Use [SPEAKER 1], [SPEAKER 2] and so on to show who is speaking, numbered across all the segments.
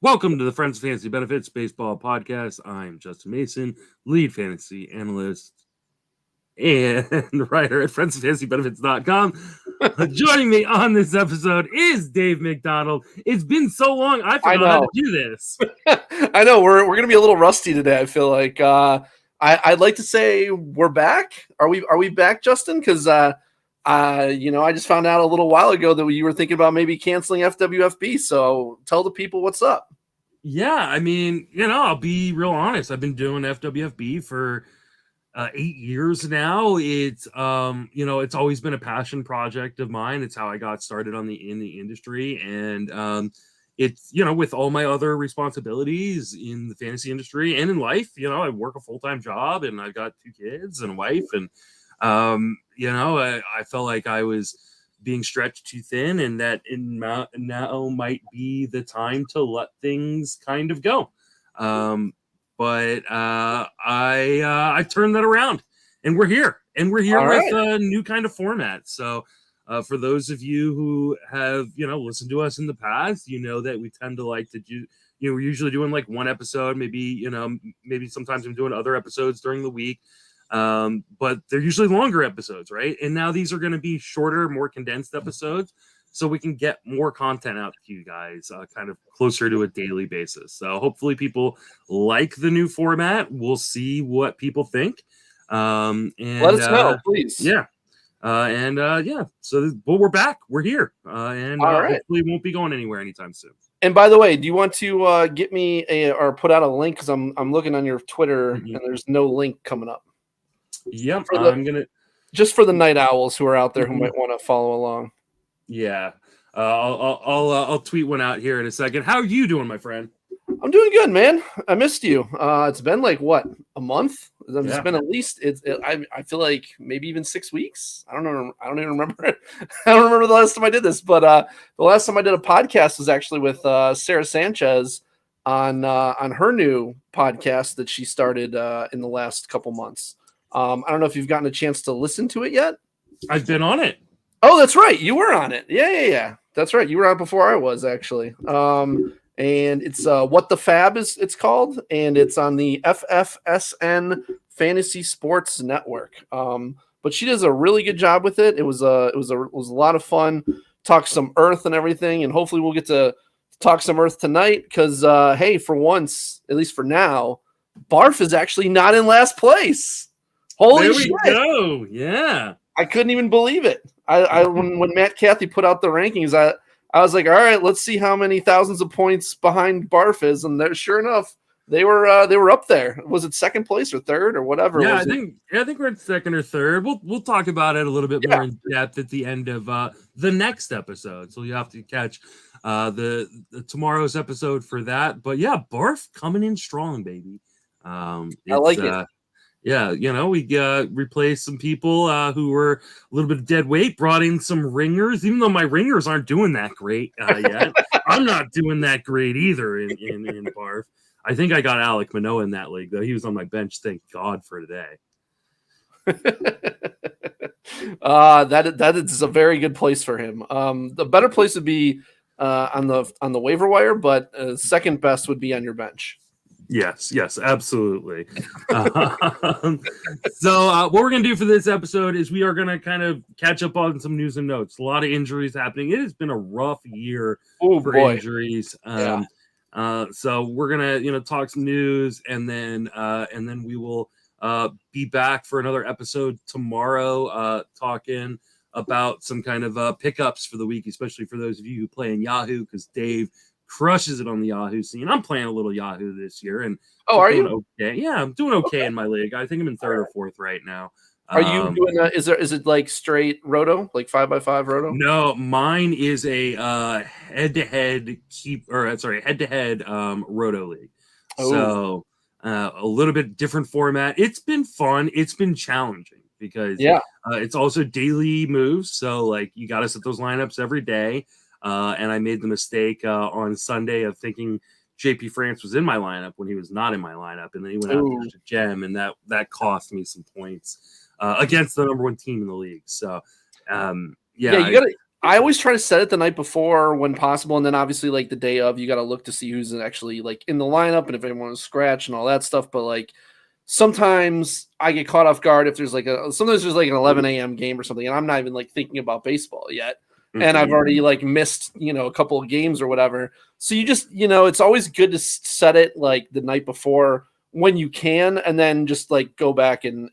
[SPEAKER 1] Welcome to the Friends of Fantasy Benefits Baseball Podcast. I'm Justin Mason, lead fantasy analyst and writer at friendsoffantasybenefits.com. Joining me on this episode is Dave McDonald. It's been so long, I forgot how to do this.
[SPEAKER 2] I know we're going to be a little rusty today. I feel like I'd like to say we're back. Are we back, Justin? Because I just found out a little while ago that you were thinking about maybe canceling FWFB. So tell the people what's up.
[SPEAKER 1] Yeah, I mean, I'll be real honest. I've been doing FWFB for 8 years now. It's it's always been a passion project of mine. It's how I got started in the industry, and it's with all my other responsibilities in the fantasy industry and in life. I work a full-time job, and I've got 2 kids and a wife, and I felt like I was being stretched too thin, and that now might be the time to let things kind of go. But I turned that around, and we're here with a new kind of format. So for those of you who have listened to us in the past, that we tend to like to do. We're usually doing like one episode, maybe sometimes I'm doing other episodes during the week. But they're usually longer episodes, right? And now these are going to be shorter, more condensed episodes, so we can get more content out to you guys kind of closer to a daily basis. So hopefully people like the new format. We'll see what people think. And
[SPEAKER 2] let us know, please.
[SPEAKER 1] Yeah. So but we're back. We're here. Hopefully we won't be going anywhere anytime soon.
[SPEAKER 2] And by the way, do you want to get me or put out a link? Because I'm looking on your Twitter and there's no link coming up.
[SPEAKER 1] Yep, I'm gonna
[SPEAKER 2] just for the night owls who are out there who might want to follow along.
[SPEAKER 1] Yeah, I'll tweet one out here in a second. How are you doing, my friend?
[SPEAKER 2] I'm doing good, man. I missed you. It's been like what, a month? It's been at least. I feel like maybe even 6 weeks. I don't know. I don't even remember it. I don't remember the last time I did this, but the last time I did a podcast was actually with Sarah Sanchez on her new podcast that she started in the last couple months. I don't know if you've gotten a chance to listen to it yet.
[SPEAKER 1] I've been on it.
[SPEAKER 2] Oh, that's right. You were on it. Yeah. That's right. You were on before I was, actually. And it's What the Fab it's called, and it's on the FFSN Fantasy Sports Network. But she does a really good job with it. It was a lot of fun. Talk some Earth and everything, and hopefully we'll get to talk some Earth tonight because hey, for once, at least for now, Barf is actually not in last place. Holy shit.
[SPEAKER 1] There we go. Yeah.
[SPEAKER 2] I couldn't even believe it. When Matt Cathy put out the rankings, I was like, all right, let's see how many thousands of points behind Barf is. And sure enough, they were up there. Was it second place or third or whatever?
[SPEAKER 1] Yeah, I think we're at second or third. We'll talk about it a little bit more in depth at the end of the next episode. So you have to catch the tomorrow's episode for that. But yeah, Barf coming in strong, baby.
[SPEAKER 2] I like it.
[SPEAKER 1] Yeah, we replaced some people who were a little bit of dead weight, brought in some ringers, even though my ringers aren't doing that great yet. I'm not doing that great either in Barf. I think I got Alek Manoah in that league, though. He was on my bench, thank God, for today.
[SPEAKER 2] That is a very good place for him. The better place would be on the waiver wire, but second best would be on your bench.
[SPEAKER 1] Yes, absolutely. So what we're going to do for this episode is we are going to kind of catch up on some news and notes. A lot of injuries happening. It has been a rough year for injuries. So we're going to, talk some news and then we will be back for another episode tomorrow talking about some kind of pickups for the week, especially for those of you who play in Yahoo, because Dave crushes it on the Yahoo scene. I'm playing a little Yahoo this year, and
[SPEAKER 2] are you?
[SPEAKER 1] Okay. Yeah, I'm doing okay in my league. I think I'm in third or fourth right now.
[SPEAKER 2] Are you doing is it like straight roto, like 5x5 roto?
[SPEAKER 1] No, mine is a head-to-head roto league. So a little bit different format. It's been fun. It's been challenging because it's also daily moves. So like you got to set those lineups every day. And I made the mistake on Sunday of thinking JP France was in my lineup when he was not in my lineup. And then he went out to Gem, and that cost me some points against the number one team in the league. So,
[SPEAKER 2] you I always try to set it the night before when possible, and then obviously like the day of, you got to look to see who's actually like in the lineup and if anyone is scratch and all that stuff. But like sometimes I get caught off guard if there's like sometimes there's like an 11 a.m. game or something, and I'm not even like thinking about baseball yet, and I've already like missed a couple of games or whatever. So you just it's always good to set it like the night before when you can, and then just like go back and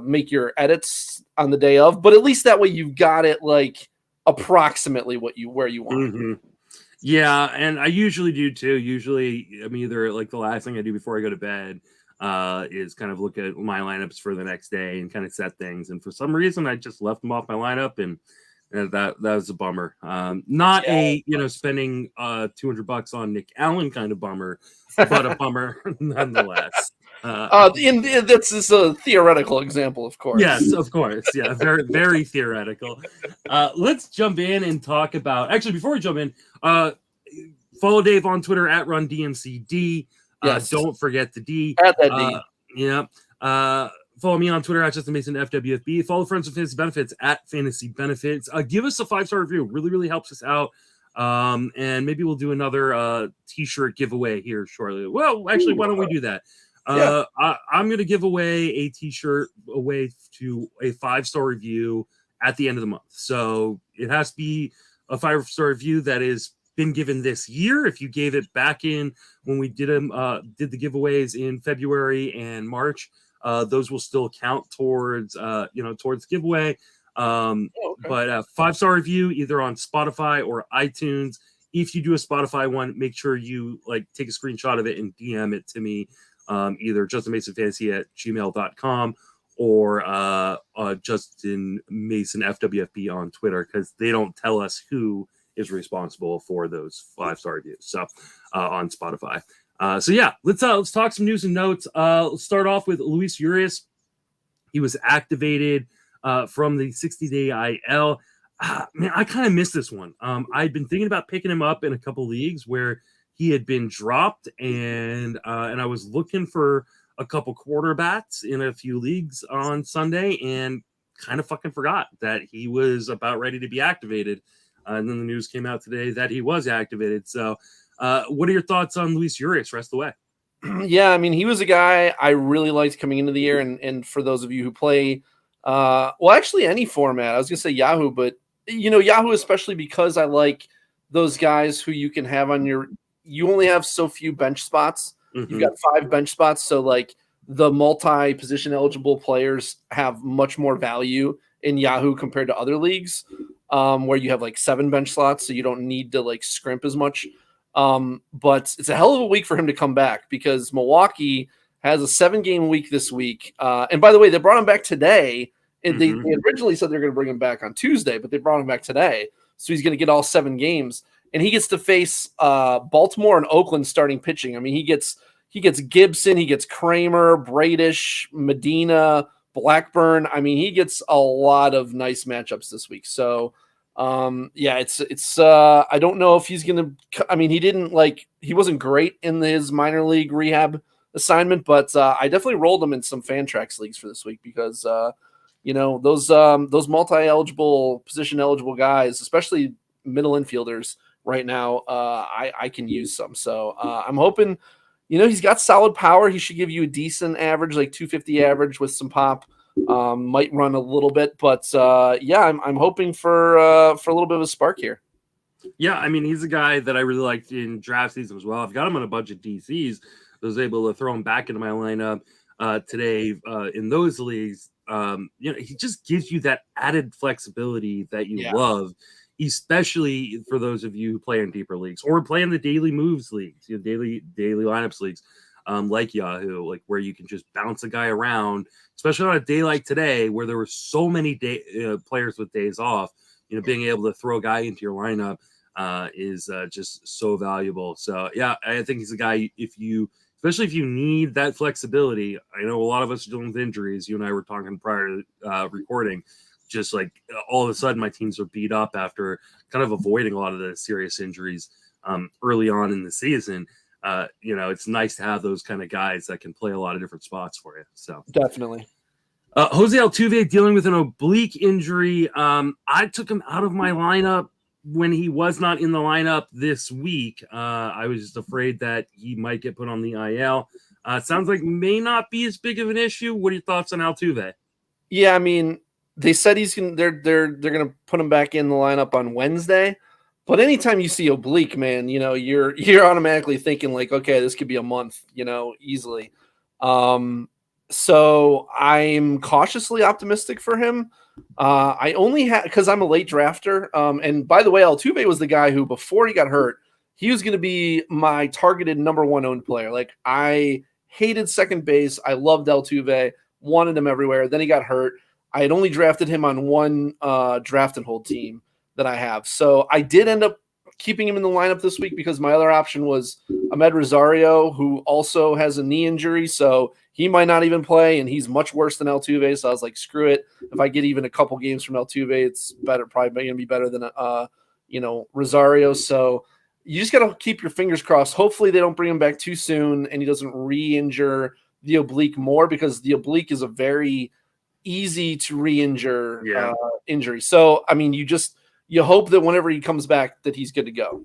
[SPEAKER 2] make your edits on the day of, but at least that way you've got it like approximately where you want.
[SPEAKER 1] Mm-hmm. Yeah, and I usually do too. Usually, I'm either like the last thing I do before I go to bed is kind of look at my lineups for the next day and kind of set things. And for some reason, I just left them off my lineup, and that was a bummer. Not a spending $200 on Nick Allen kind of bummer, but a bummer nonetheless.
[SPEAKER 2] That's just a theoretical example, of course.
[SPEAKER 1] Yes, of course. Yeah, very, very theoretical. Let's jump in and talk about. Actually, before we jump in, follow Dave on Twitter at RunDMCD.
[SPEAKER 2] Yes.
[SPEAKER 1] Don't forget the D.
[SPEAKER 2] At that D.
[SPEAKER 1] Yeah. Follow me on Twitter at Justin Mason FWFB. Follow Friends of Fantasy Benefits at Fantasy Benefits. Give us a 5-star review. Really, really helps us out. And maybe we'll do another t-shirt giveaway here shortly. Well, actually, why don't we do that? I'm going to give away a t-shirt away to a 5-star review at the end of the month. So it has to be a 5-star review that has been given this year. If you gave it back in when we did the giveaways in February and March, those will still count towards towards giveaway. But 5-star review either on Spotify or iTunes. If you do a Spotify one, make sure you take a screenshot of it and DM it to me. Either justinmasonfantasy@gmail.com or Justin Mason FWFB on Twitter, because they don't tell us who is responsible for those 5-star reviews. So on Spotify. Let's talk some news and notes. Let's start off with Luis Urias. He was activated from the 60-day IL. Man, I kind of missed this one. I'd been thinking about picking him up in a couple leagues where he had been dropped, and I was looking for a couple quarterbacks in a few leagues on Sunday, and kind of fucking forgot that he was about ready to be activated. And then the news came out today that he was activated. So, what are your thoughts on Luis Urias rest of the way?
[SPEAKER 2] Yeah, I mean, he was a guy I really liked coming into the year, and for those of you who play, actually any format, I was gonna say Yahoo, but Yahoo especially, because I like those guys who you can have on your. You only have so few bench spots. Mm-hmm. You've got 5 bench spots. So the multi-position eligible players have much more value in Yahoo compared to other leagues where you have 7 bench slots. So you don't need to scrimp as much. But it's a hell of a week for him to come back, because Milwaukee has a 7-game week this week. And by the way, they brought him back today. And they originally said they were going to bring him back on Tuesday, but they brought him back today. So he's going to get all 7 games. And he gets to face Baltimore and Oakland starting pitching. I mean, he gets Gibson, he gets Kramer, Bradish, Medina, Blackburn. I mean, he gets a lot of nice matchups this week. So, it's I don't know if he's gonna. I mean, he wasn't great in his minor league rehab assignment, but I definitely rolled him in some Fantrax leagues for this week, because those multi-eligible, position eligible guys, especially middle infielders right now, I can use some. So I'm hoping, he's got solid power. He should give you a decent average, 250 average with some pop. Might run a little bit, but I'm hoping for a little bit of a spark here.
[SPEAKER 1] Yeah, I mean, he's a guy that I really liked in draft season as well. I've got him on a bunch of DCs. I was able to throw him back into my lineup today in those leagues. He just gives you that added flexibility that you love, especially for those of you who play in deeper leagues or play in the daily moves leagues, daily lineups leagues, like Yahoo, where you can just bounce a guy around, especially on a day like today where there were so many players with days off. Being able to throw a guy into your lineup is just so valuable. So I think he's a guy, especially if you need that flexibility. I know a lot of us are dealing with injuries. You and I were talking prior to recording. Just all of a sudden my teams are beat up after kind of avoiding a lot of the serious injuries early on in the season. It's nice to have those kind of guys that can play a lot of different spots for you. So
[SPEAKER 2] definitely.
[SPEAKER 1] Jose Altuve dealing with an oblique injury. I took him out of my lineup when he was not in the lineup this week. I was just afraid that he might get put on the IL. Sounds like may not be as big of an issue. What are your thoughts on Altuve?
[SPEAKER 2] Yeah, I mean, they said they're gonna put him back in the lineup on Wednesday. But anytime you see oblique, man, you're automatically thinking like, okay, this could be a month, easily. So I'm cautiously optimistic for him. I only had because I'm a late drafter. And by the way, Altuve was the guy who before he got hurt, he was going to be my targeted number one owned player. Like I hated second base. I loved Altuve, wanted him everywhere. Then he got hurt. I had only drafted him on one draft and hold team that I have. So I did end up keeping him in the lineup this week because my other option was Ahmed Rosario, who also has a knee injury. So he might not even play, and he's much worse than Altuve. So I was like, screw it. If I get even a couple games from Altuve, it's better, probably going to be better than, Rosario. So you just got to keep your fingers crossed. Hopefully they don't bring him back too soon and he doesn't re-injure the oblique more, because the oblique is a very easy to re-injure injury. So, I mean, you hope that whenever he comes back that he's good to go.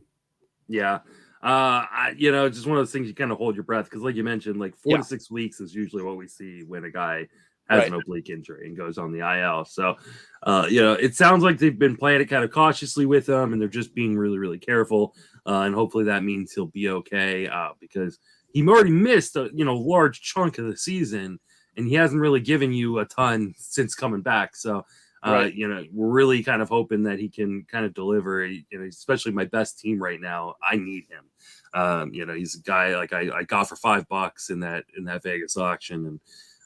[SPEAKER 1] Yeah. Just one of those things you kind of hold your breath because, like you mentioned, like 4 to 6 weeks is usually what we see when a guy has an oblique injury and goes on the IL. So, it sounds like they've been playing it kind of cautiously with him, and they're just being really, really careful. And hopefully that means he'll be okay because he already missed a large chunk of the season, and he hasn't really given you a ton since coming back. So. We're really kind of hoping that he can kind of deliver, especially my best team right now. I need him. He's a guy like I got for $5 in that Vegas auction,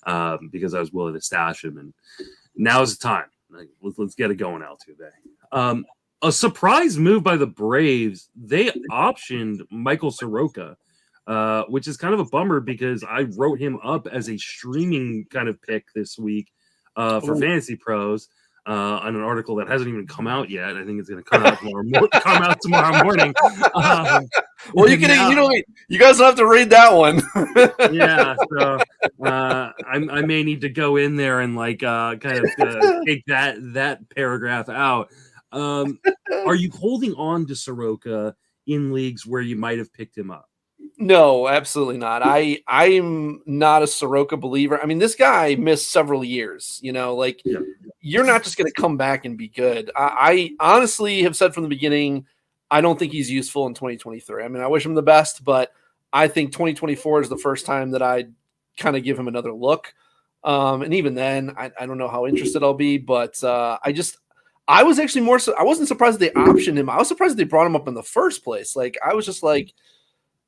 [SPEAKER 1] and because I was willing to stash him, and now's the time. Like, let's get it going, Altuve. A surprise move by the Braves. They optioned Michael Soroka, which is kind of a bummer because I wrote him up as a streaming kind of pick this week for Fantasy Pros. On an article that hasn't even come out yet. I think it's going to come out tomorrow morning.
[SPEAKER 2] Well, you can, you guys don't have to read that one.
[SPEAKER 1] Yeah, so I may need to go in there and kind of take that paragraph out. Are you holding on to Soroka in leagues where you might have picked him up?
[SPEAKER 2] No, absolutely not. I'm not a Soroka believer. I mean, this guy missed several years, You're not just going to come back and be good. I honestly have said from the beginning, I don't think he's useful in 2023. I mean, I wish him the best, but I think 2024 is the first time that I kind of give him another look. And even then, I don't know how interested I'll be, but I was actually I wasn't surprised they optioned him. I was surprised they brought him up in the first place. Like, I was just like,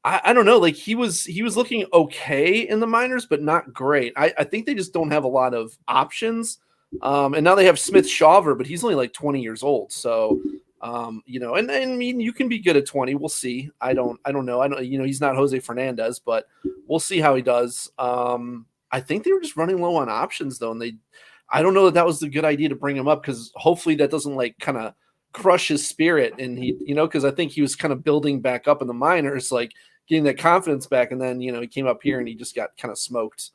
[SPEAKER 2] I don't know. Like he was looking okay in the minors, but not great. I think they just don't have a lot of options. And now they have Smith Shawver, but he's only like 20 years old. So, and I mean, you can be good at 20. We'll see. I don't know. He's not Jose Fernandez, but we'll see how he does. I think they were just running low on options though. And I don't know that was a good idea to bring him up, because hopefully that doesn't kind of crush his spirit. And he, because I think he was kind of building back up in the minors, like getting that confidence back. And then, he came up here and he just got kind of smoked.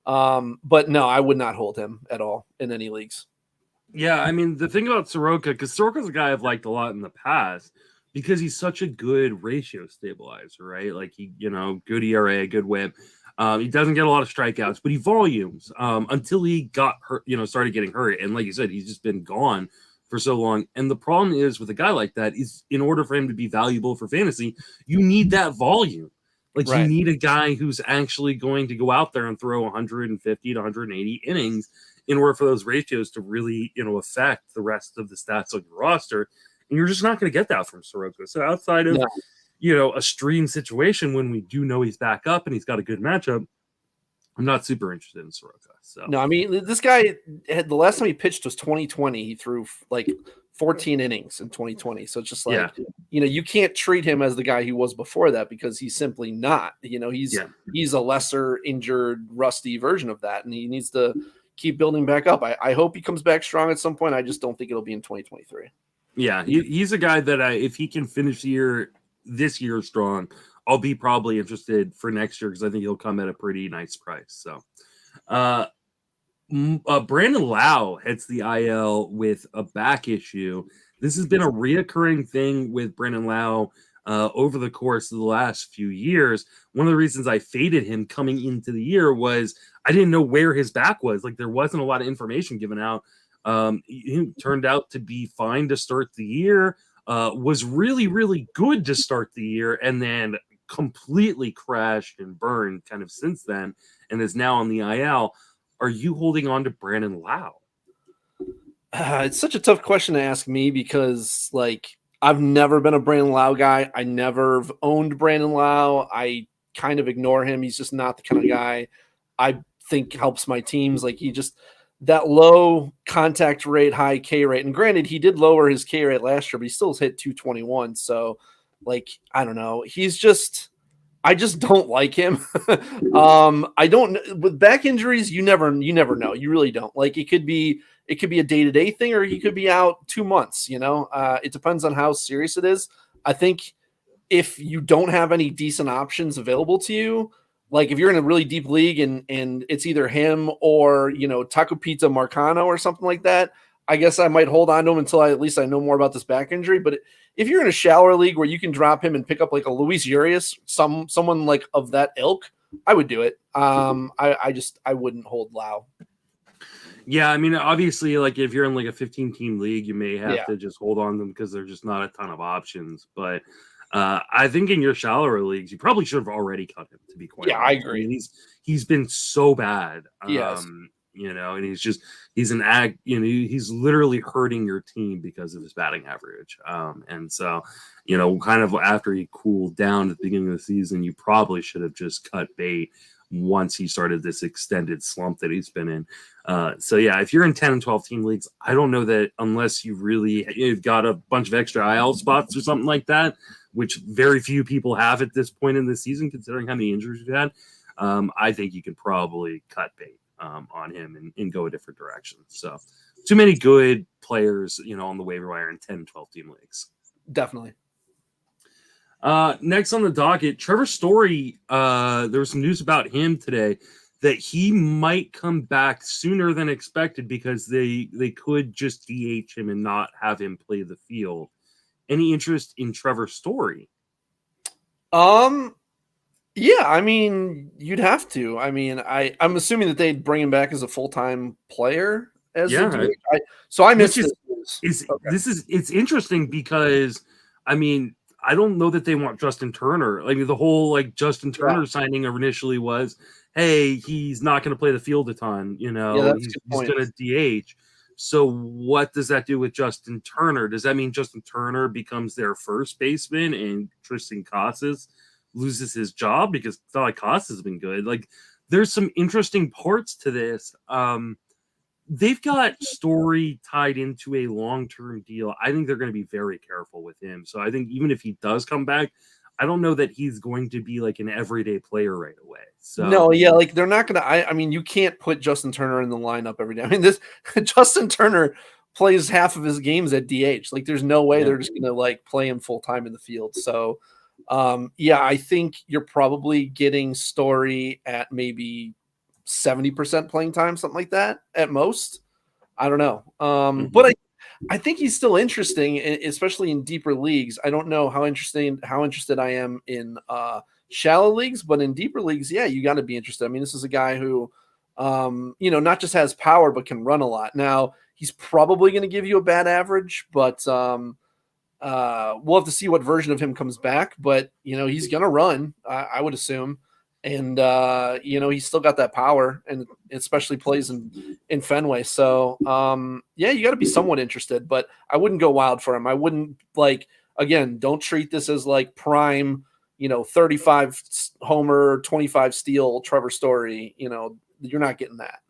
[SPEAKER 2] But no, I would not hold him at all in any leagues.
[SPEAKER 1] Yeah, I mean, the thing about Soroka, because Soroka's a guy I've liked a lot in the past because he's such a good ratio stabilizer, right? Like he, good ERA, good whip. He doesn't get a lot of strikeouts, but he volumes until he got hurt, started getting hurt. And like you said, he's just been gone for so long. And the problem is with a guy like that is, in order for him to be valuable for fantasy, you need that volume. Like you need a guy who's actually going to go out there and throw 150 to 180 innings in order for those ratios to really, affect the rest of the stats of your roster. And you're just not going to get that from Soroka. So outside of, a stream situation when we do know he's back up and he's got a good matchup, I'm not super interested in Soroka. So
[SPEAKER 2] no, I mean, this guy the last time he pitched was 2020. He threw like 14 innings in 2020. So it's just like, you can't treat him as the guy he was before that, because he's simply not. He's a lesser injured, rusty version of that, and he needs to keep building back up. I hope he comes back strong at some point. I just don't think it'll be in 2023.
[SPEAKER 1] Yeah, he's a guy that if he can finish this year strong, I'll be probably interested for next year, because I think he'll come at a pretty nice price. So Brandon Lau hits the IL with a back issue. This has been a reoccurring thing with Brandon Lau over the course of the last few years. One of the reasons I faded him coming into the year was I didn't know where his back was. Like, there wasn't a lot of information given out. He turned out to be fine to start the year, was really, really good to start the year, and then completely crashed and burned kind of since then, and is now on the IL. Are you holding on to Brandon Lau?
[SPEAKER 2] It's such a tough question to ask me because, like, I've never been a Brandon Lau guy. I never owned Brandon Lau. I kind of ignore him. He's just not the kind of guy I think helps my teams. Like, he just that low contact rate, high K rate. And granted, he did lower his K rate last year, but he still hit 221. So, like, I don't know. I just don't like him. I don't with back injuries. You never know. You really don't. Like, it could be a day-to-day thing, or he could be out 2 months. It depends on how serious it is. I think if you don't have any decent options available to you, like if you're in a really deep league and it's either him or Takupita Marcano or something like that, I guess I might hold on to him until at least I know more about this back injury. But if you're in a shallower league where you can drop him and pick up like a Luis Urias, someone like of that ilk, I would do it. I wouldn't hold Lau.
[SPEAKER 1] Yeah, I mean, obviously, like if you're in like a 15-team league, you may have to just hold on to them because there's just not a ton of options. But I think in your shallower leagues, you probably should have already cut him. To be quite honest.
[SPEAKER 2] I agree.
[SPEAKER 1] I mean, he's been so bad.
[SPEAKER 2] Yes.
[SPEAKER 1] And he's literally hurting your team because of his batting average. And so, kind of after he cooled down at the beginning of the season, you probably should have just cut bait once he started this extended slump that he's been in. So yeah, if you're in 10 and 12 team leagues, I don't know that unless you've got a bunch of extra IL spots or something like that, which very few people have at this point in the season, considering how many injuries we've had. I think you can probably cut bait on him and go a different direction. So too many good players, on the waiver wire in 10 and 12 team leagues.
[SPEAKER 2] Definitely.
[SPEAKER 1] Next on the docket, Trevor Story. There was some news about him today that he might come back sooner than expected because they could just DH him and not have him play the field. Any interest in Trevor Story?
[SPEAKER 2] Yeah, I mean, you'd have to. I mean, I'm assuming that they'd bring him back as a full-time player. So I missed this.
[SPEAKER 1] It's interesting because, I mean, I don't know that they want Justin Turner. Like the whole Justin Turner signing initially was, hey, he's not going to play the field a ton. He's going to DH. So what does that do with Justin Turner? Does that mean Justin Turner becomes their first baseman and Tristan Casas loses his job? Because it's not like Casas has been good. Like, there's some interesting parts to this. They've got Story tied into a long-term deal. I think they're going to be very careful with him. So I think even if he does come back, I don't know that he's going to be like an everyday player right away. So
[SPEAKER 2] no, yeah, like they're not going to. I mean, you can't put Justin Turner in the lineup every day. I mean, this Justin Turner plays half of his games at DH. Like, there's no way they're just going to play him full time in the field. So, I think you're probably getting Story at maybe 70% playing time, something like that at most. I don't know. But I think he's still interesting, especially in deeper leagues. I don't know how interested I am in shallow leagues, but in deeper leagues, yeah, you got to be interested. I mean, this is a guy who, not just has power, but can run a lot. Now, he's probably going to give you a bad average, but we'll have to see what version of him comes back. But, he's going to run, I would assume. And, he's still got that power, and especially plays in Fenway. So, you got to be somewhat interested, but I wouldn't go wild for him. I wouldn't again, don't treat this as prime, 35 homer, 25 steal Trevor Story. You're not getting that.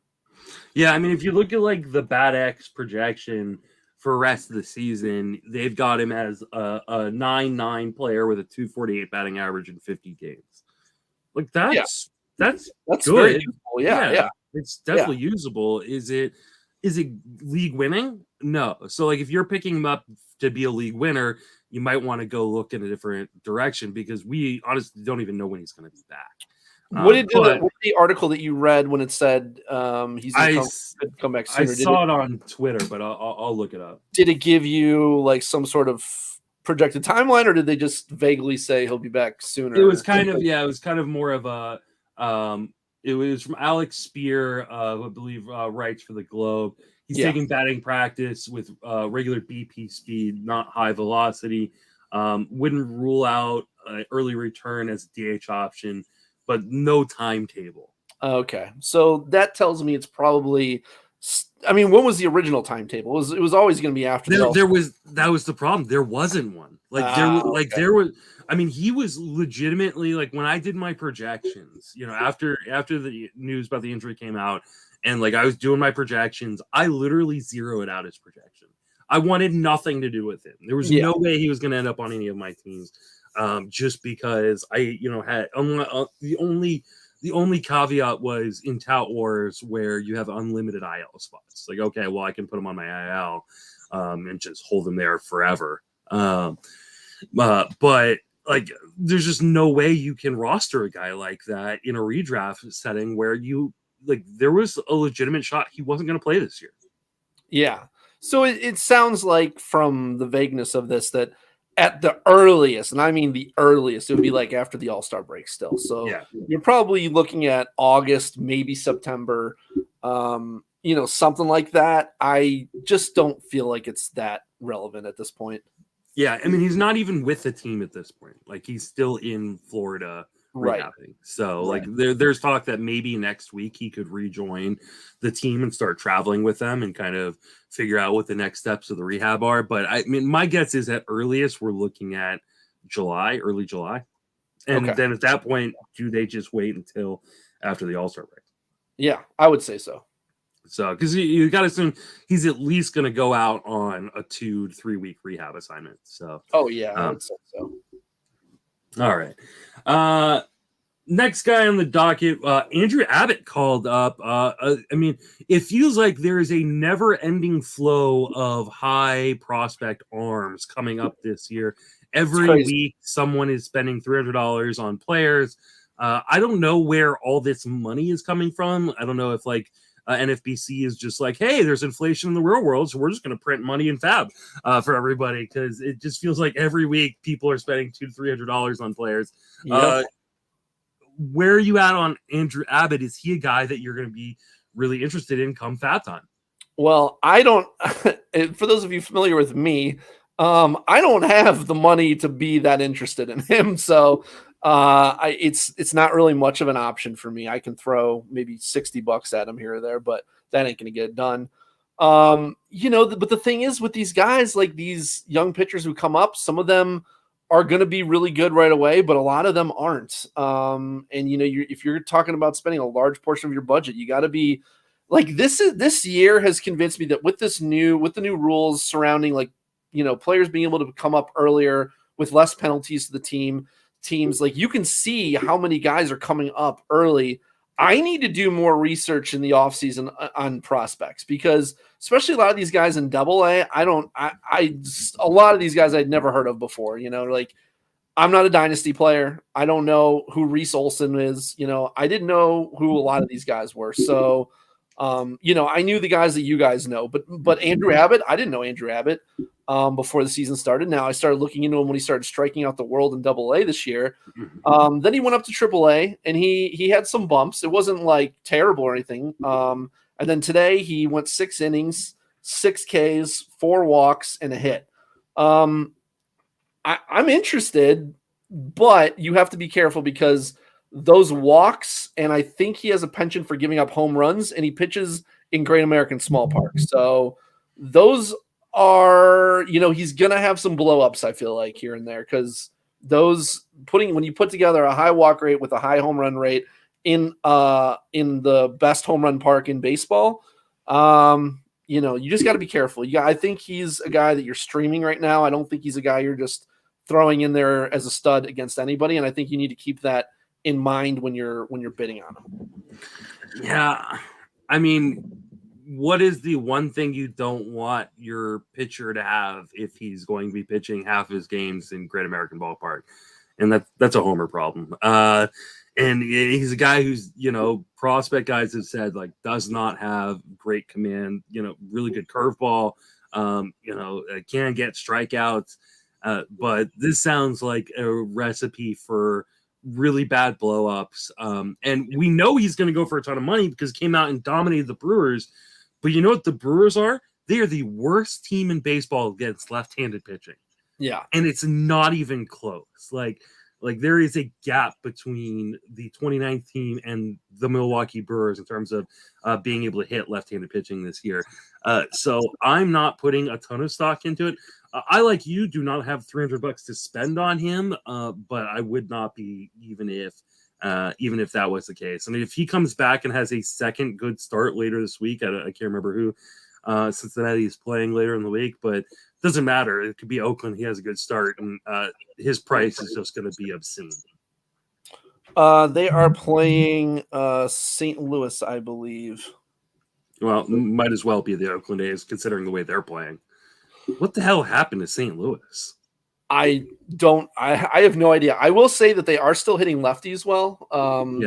[SPEAKER 1] Yeah. I mean, if you look at the Bat X projection for the rest of the season, they've got him as a 9-9 player with a 248 batting average in 50 games. That's good.
[SPEAKER 2] Very useful. Yeah.
[SPEAKER 1] It's definitely usable. Is it league winning? No. So if you're picking him up to be a league winner, you might want to go look in a different direction because we honestly don't even know when he's going to be back.
[SPEAKER 2] What did
[SPEAKER 1] But
[SPEAKER 2] what the article that you read when it said he's going to come back
[SPEAKER 1] I
[SPEAKER 2] sooner?
[SPEAKER 1] saw it on Twitter, but I'll look it up.
[SPEAKER 2] Did it give you like some sort of projected timeline, or did they just vaguely say he'll be back sooner?
[SPEAKER 1] It was kind of more of a it was from Alex Spear, who I believe writes for the Globe. He's taking batting practice with regular BP speed, not high velocity. Wouldn't rule out early return as a DH option, but no timetable.
[SPEAKER 2] Okay, so that tells me it's probably. I mean, when was the original timetable? It was always going to be after
[SPEAKER 1] that was the problem. There wasn't one. There was. I mean, he was legitimately like when I did my projections. After the news about the injury came out, and like I was doing my projections, I literally zeroed out his projection. I wanted nothing to do with him. There was no way he was going to end up on any of my teams, just because I had the only caveat was in Tout Wars where you have unlimited IL spots. Like, okay, well, I can put them on my IL and just hold them there forever. But like, there's just no way you can roster a guy like that in a redraft setting where there was a legitimate shot he wasn't going to play this year.
[SPEAKER 2] Yeah. So it sounds like from the vagueness of this that at the earliest, and I mean the earliest, it would be like after the All-Star break still. So you're probably looking at August, maybe September, something like that. I just don't feel like it's that relevant at this point.
[SPEAKER 1] Yeah, I mean, he's not even with the team at this point. Like, he's still in Florida rehabbing. So, like, there's talk that maybe next week he could rejoin the team and start traveling with them and kind of figure out what the next steps of the rehab are. But, I mean, my guess is at earliest we're looking at early July. And then at that point, do they just wait until after the All-Star break?
[SPEAKER 2] Yeah, I would say so.
[SPEAKER 1] So, because you got to assume he's at least going to go out on a 2 to 3 week rehab assignment. So,
[SPEAKER 2] I would say so.
[SPEAKER 1] All right. Next guy on the docket, Andrew Abbott called up. I mean, it feels like there is a never-ending flow of high prospect arms coming up this year. Every week, someone is spending $300 on players. I don't know where all this money is coming from. I don't know if NFBC is just like, hey, there's inflation in the real world, so we're just going to print money in Fab for everybody, because it just feels like every week people are spending $200 to $300 on players. Where are you at on Andrew Abbott? Is he a guy that you're going to be really interested in come Fab time?
[SPEAKER 2] Well, I don't. For those of you familiar with me, I don't have the money to be that interested in him, so it's not really much of an option for me. I can throw maybe $60 at him here or there, but that ain't gonna get it done. But the thing is with these guys, like these young pitchers who come up, some of them are going to be really good right away, but a lot of them aren't. If you're talking about spending a large portion of your budget, you got to be like this year has convinced me that with the new rules surrounding players being able to come up earlier with less penalties to the teams, like you can see how many guys are coming up early. I need to do more research in the offseason on prospects, because especially a lot of these guys in AA, a lot of these guys I'd never heard of before. I'm not a dynasty player. I don't know who Reese Olson is. I didn't know who a lot of these guys were. So, I knew the guys that you guys know, but Andrew Abbott, I didn't know Andrew Abbott before the season started. Now I started looking into him when he started striking out the world in AA this year. Then he went up to AAA and he had some bumps. It wasn't like terrible or anything. And then today he went 6 innings, 6 Ks, 4 walks, and a hit. I'm interested, but you have to be careful because those walks, and I think he has a penchant for giving up home runs, and he pitches in Great American Small Park. So those are, he's going to have some blow-ups, I feel like, here and there, because when you put together a high walk rate with a high home run rate in the best home run park in baseball, you just got to be careful. I think he's a guy that you're streaming right now. I don't think he's a guy you're just throwing in there as a stud against anybody, and I think you need to keep that in mind when you're bidding on him.
[SPEAKER 1] Yeah, I mean, what is the one thing you don't want your pitcher to have if he's going to be pitching half his games in Great American Ballpark? And that's a homer problem. And he's a guy who's, prospect guys have said like does not have great command, really good curveball, can get strikeouts. But this sounds like a recipe for really bad blow-ups. And we know he's going to go for a ton of money because he came out and dominated the Brewers. But you know what the Brewers are? They are the worst team in baseball against left-handed pitching.
[SPEAKER 2] Yeah.
[SPEAKER 1] And it's not even close. Like there is a gap between the 29th team and the Milwaukee Brewers in terms of being able to hit left-handed pitching this year. So I'm not putting a ton of stock into it. I, like you, do not have $300 to spend on him, but I would not be even if that was the case. I mean, if he comes back and has a second good start later this week, I can't remember who Cincinnati is playing later in the week, but doesn't matter. It could be Oakland. He has a good start, and his price is just going to be obscene.
[SPEAKER 2] They are playing St. Louis, I believe.
[SPEAKER 1] Well, might as well be the Oakland A's, considering the way they're playing. What the hell happened to St. Louis?
[SPEAKER 2] I have no idea. I will say that they are still hitting lefties well.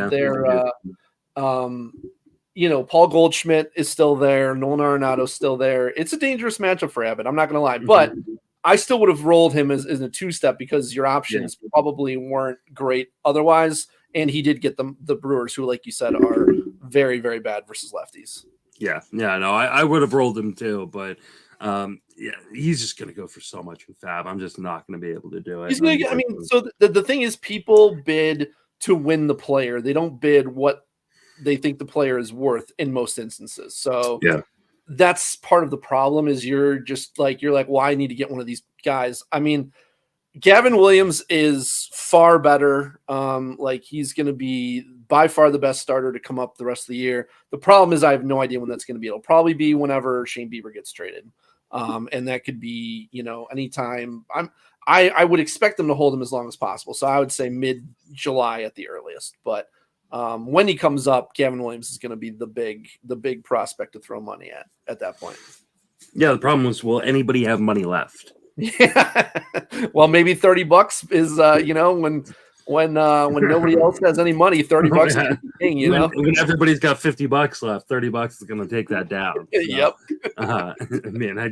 [SPEAKER 2] They're Paul Goldschmidt is still there. Nolan Arenado's still there. It's a dangerous matchup for Abbott. I'm not going to lie, but I still would have rolled him as a two-step because your options probably weren't great otherwise. And he did get the Brewers, who, like you said, are very, very bad versus lefties.
[SPEAKER 1] I would have rolled him too, but he's just going to go for so much in FAB. I'm just not going to be able to do it.
[SPEAKER 2] He's going to so the thing is, people bid to win the player. They don't bid what they think the player is worth in most instances. So that's part of the problem is you're like, well, I need to get one of these guys. I mean, Gavin Williams is far better. He's going to be by far the best starter to come up the rest of the year. The problem is I have no idea when that's going to be. It'll probably be whenever Shane Bieber gets traded. And that could be, anytime. I would expect them to hold him as long as possible. So I would say mid-July at the earliest, but when he comes up, Gavin Williams is going to be the big prospect to throw money at that point.
[SPEAKER 1] Yeah, the problem was, will anybody have money left?
[SPEAKER 2] Yeah, well, maybe $30 is when nobody else has any money, $30 is the king,
[SPEAKER 1] When everybody's got $50 left, $30 is going to take that down. So,
[SPEAKER 2] yep.
[SPEAKER 1] Man, I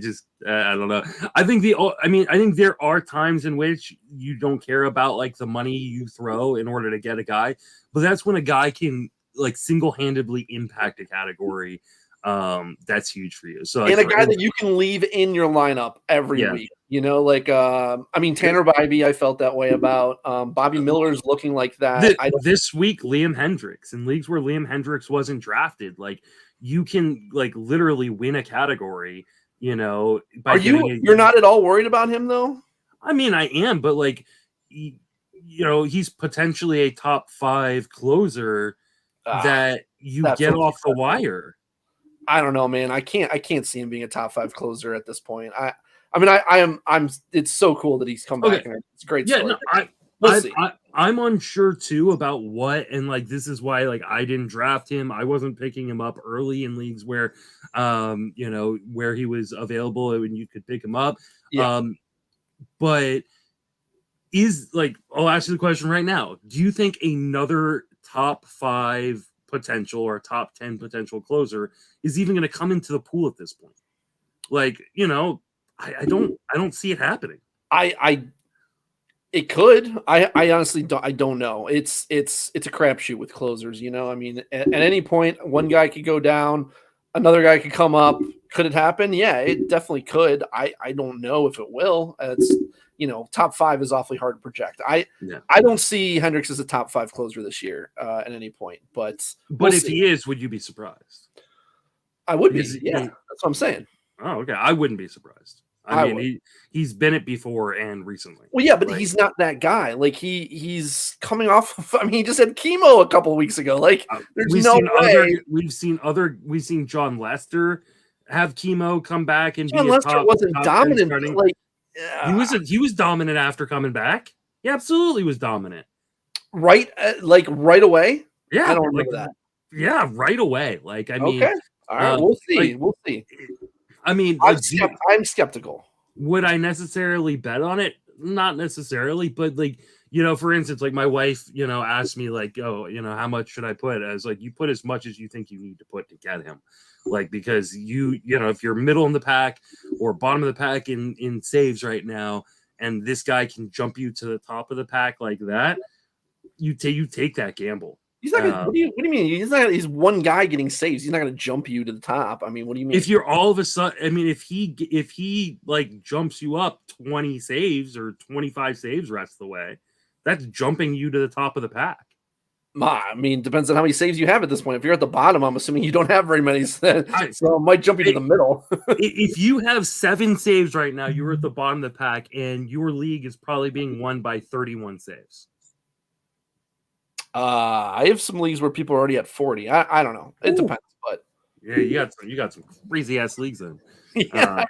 [SPEAKER 1] don't know. I think there are times in which you don't care about like the money you throw in order to get a guy, but that's when a guy can like single-handedly impact a category. That's huge for you. So,
[SPEAKER 2] and a guy that you can leave in your lineup every week. Tanner Bybee, I felt that way about. Bobby Miller's looking like that.
[SPEAKER 1] This week, Liam Hendricks, in leagues where Liam Hendricks wasn't drafted, like you can like literally win a category. By
[SPEAKER 2] you're not at all worried about him though?
[SPEAKER 1] I mean, I am, but like, he's potentially a top 5 closer that you get off the wire.
[SPEAKER 2] I don't know, man. I can't see him being a top 5 closer at this point. I'm it's so cool that he's come back. And it's a great story. We'll see.
[SPEAKER 1] I'm unsure too about what, and like this is why like I didn't draft him. I wasn't picking him up early in leagues where where he was available and you could pick him up.
[SPEAKER 2] Yeah.
[SPEAKER 1] But I'll ask you the question right now. Do you think another top 5 potential or top 10 potential closer is even going to come into the pool at this point? I don't see it happening.
[SPEAKER 2] It could. I honestly don't know. It's a crapshoot with closers. At any point, one guy could go down, another guy could come up. Could it happen? Yeah, it definitely could. I don't know if it will. It's top 5 is awfully hard to project. I don't see Hendricks as a top 5 closer this year at any point. But
[SPEAKER 1] if he is, would you be surprised?
[SPEAKER 2] I would be. Yeah, that's what I'm saying.
[SPEAKER 1] Oh, okay. I wouldn't be surprised. I mean, he's been it before and recently.
[SPEAKER 2] Well, yeah, but he's not that guy. Like he's coming off of, he just had chemo a couple of weeks ago. Like there's no way.
[SPEAKER 1] We've seen John Lester have chemo, come back and
[SPEAKER 2] John
[SPEAKER 1] be
[SPEAKER 2] Lester
[SPEAKER 1] top,
[SPEAKER 2] wasn't
[SPEAKER 1] top
[SPEAKER 2] dominant. Like
[SPEAKER 1] he was dominant after coming back. He absolutely was dominant.
[SPEAKER 2] Right, right away.
[SPEAKER 1] Yeah,
[SPEAKER 2] I don't remember that.
[SPEAKER 1] Yeah, right away. Like I mean,
[SPEAKER 2] okay, all right, we'll see. We'll see.
[SPEAKER 1] I mean,
[SPEAKER 2] I'm skeptical.
[SPEAKER 1] Would I necessarily bet on it? Not necessarily, but like for instance, like my wife, asked me like, oh, how much should I put? I was like, you put as much as you think you need to put to get him. Like, because if you're middle in the pack or bottom of the pack in saves right now, and this guy can jump you to the top of the pack like that, you take that gamble.
[SPEAKER 2] He's not gonna, what do you mean? He's one guy getting saves. He's not going to jump you to the top. I mean, what do you mean?
[SPEAKER 1] If you're all of a sudden, I mean, if he like jumps you up 20 saves or 25 saves rest of the way, that's jumping you to the top of the pack.
[SPEAKER 2] I mean, depends on how many saves you have at this point. If you're at the bottom, I'm assuming you don't have very many, so it might jump you to the middle.
[SPEAKER 1] If you have 7 saves right now, you're at the bottom of the pack, and your league is probably being won by 31 saves.
[SPEAKER 2] I have some leagues where people are already at 40. I don't know. It depends, but
[SPEAKER 1] yeah, you got some crazy ass leagues then.
[SPEAKER 2] Yeah,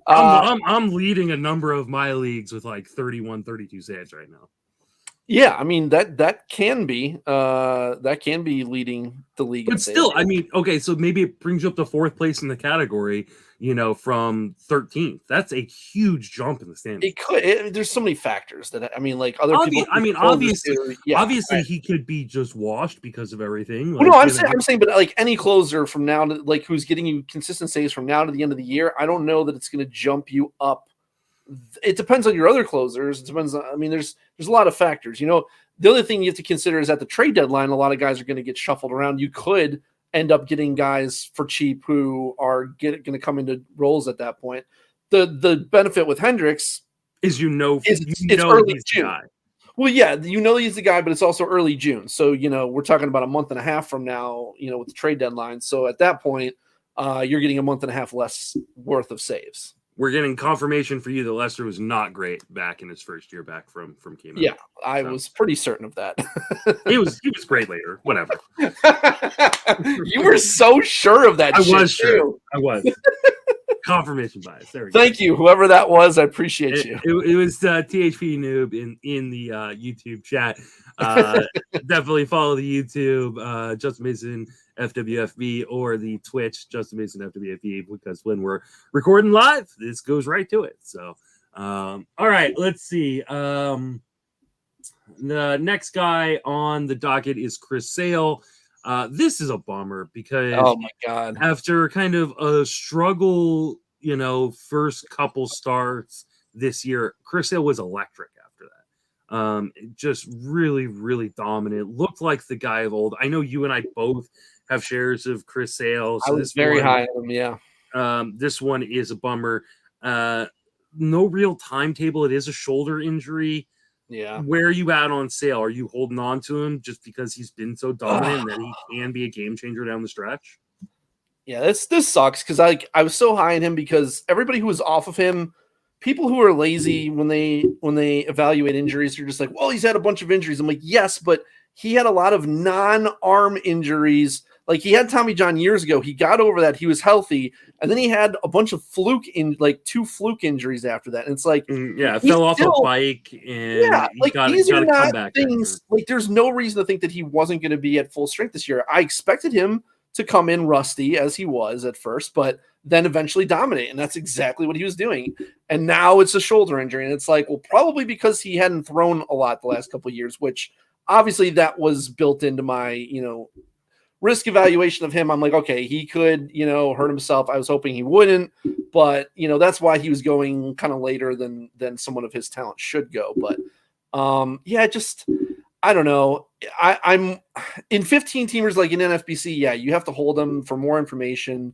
[SPEAKER 1] I'm leading a number of my leagues with like 31, 32 saves right now.
[SPEAKER 2] Yeah, I mean that can be leading the league.
[SPEAKER 1] But still, I mean, okay, so maybe it brings you up to 4th place in the category, from 13th. That's a huge jump in the standings.
[SPEAKER 2] It could. There's so many factors that like other people.
[SPEAKER 1] I mean, obviously, he could be just washed because of everything.
[SPEAKER 2] Well, no, I'm saying, but like any closer from now to like who's getting you consistent saves from now to the end of the year, I don't know that it's going to jump you up. It depends on your other closers. It depends on, I mean, there's a lot of factors. The other thing you have to consider is at the trade deadline, a lot of guys are going to get shuffled around. You could end up getting guys for cheap who are going to come into roles at that point. The benefit with Hendricks
[SPEAKER 1] is
[SPEAKER 2] it's early June. Well, yeah, he's the guy, but it's also early June. So, we're talking about a month and a half from now, with the trade deadline. So at that point, you're getting a month and a half less worth of saves.
[SPEAKER 1] We're getting confirmation for you that Lester was not great back in his first year back from chemo.
[SPEAKER 2] Yeah, I was pretty certain of that.
[SPEAKER 1] he was great later. Whatever.
[SPEAKER 2] You were so sure of that.
[SPEAKER 1] I was sure. I was. Confirmation bias. There we go.
[SPEAKER 2] Thank you, whoever that was. I appreciate you.
[SPEAKER 1] It was THP Noob in the YouTube chat. Definitely follow the YouTube Justin Mason FWFB or the Twitch Justin Mason FWFB, because when we're recording live, this goes right to it. So, all right, let's see. The next guy on the docket is Chris Sale. This is a bummer because,
[SPEAKER 2] oh my God,
[SPEAKER 1] after kind of a struggle, first couple starts this year, Chris Sale was electric after that. Just really, really dominant. Looked like the guy of old. I know you and I both have shares of Chris Sale. So
[SPEAKER 2] I was very high on him, yeah.
[SPEAKER 1] This one is a bummer. No real timetable. It is a shoulder injury.
[SPEAKER 2] Yeah.
[SPEAKER 1] Where are you at on Sale? Are you holding on to him just because he's been so dominant that he can be a game changer down the stretch?
[SPEAKER 2] Yeah, this sucks because I was so high on him because everybody who was off of him, people who are lazy when they evaluate injuries are just like, well, he's had a bunch of injuries. I'm like, yes, but he had a lot of non-arm injuries. Like he had Tommy John years ago. He got over that. He was healthy. And then he had a bunch of 2 fluke injuries after that. And it's like,
[SPEAKER 1] fell off a bike and
[SPEAKER 2] these are not things like there's no reason to think that he wasn't going to be at full strength this year. I expected him to come in rusty as he was at first, but then eventually dominate. And that's exactly what he was doing. And now it's a shoulder injury. And it's like, well, probably because he hadn't thrown a lot the last couple of years, which obviously that was built into my, risk evaluation of him. I'm like, okay, he could, hurt himself. I was hoping he wouldn't, but that's why he was going kind of later than someone of his talent should go. But I don't know. I'm in 15 teamers like in NFBC. Yeah, you have to hold them for more information.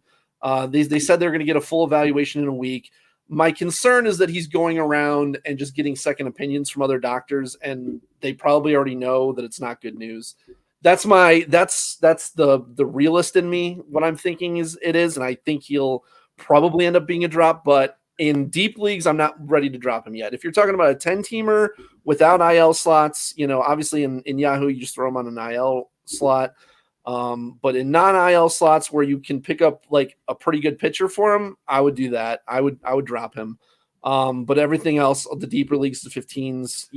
[SPEAKER 2] They said they're going to get a full evaluation in a week. My concern is that he's going around and just getting second opinions from other doctors, and they probably already know that it's not good news. That's the realist in me. What I'm thinking is it is, and I think he'll probably end up being a drop. But in deep leagues, I'm not ready to drop him yet. If you're talking about a 10-teamer without IL slots, obviously in Yahoo you just throw him on an IL slot. But in non-IL slots where you can pick up like a pretty good pitcher for him, I would do that. I would drop him. But everything else, the deeper leagues, the 15s,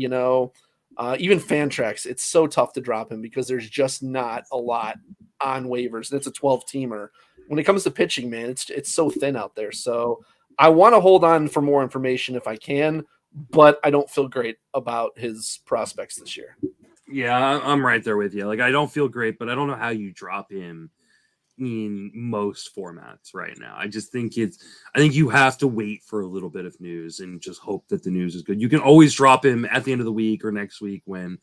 [SPEAKER 2] even Fantrax, it's so tough to drop him because there's just not a lot on waivers. And it's a 12-teamer. When it comes to pitching, man, it's so thin out there. So I want to hold on for more information if I can. but I don't feel great about his prospects this year.
[SPEAKER 1] Yeah, I'm right there with you. Like, I don't feel great, but I don't know how you drop him in most formats right now. I think you have to wait for a little bit of news and just hope that the news is good. You can always drop him at the end of the week or next week when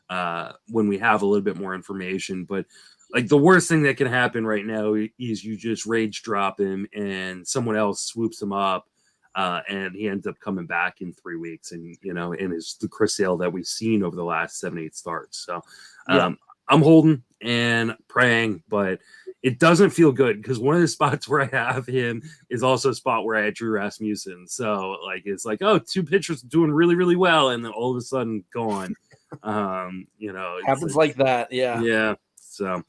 [SPEAKER 1] we have a little bit more information. But like, the worst thing that can happen right now is you just rage drop him and someone else swoops him up. And he ends up coming back in 3 weeks, and is the Chris Sale that we've seen over the last 7-8 starts. So I'm holding and praying, but it doesn't feel good because one of the spots where I have him is also a spot where I had Drew Rasmussen. So like, it's like, oh, 2 pitchers doing really, really well, and then all of a sudden gone.
[SPEAKER 2] Happens like that. Yeah.
[SPEAKER 1] Yeah. So.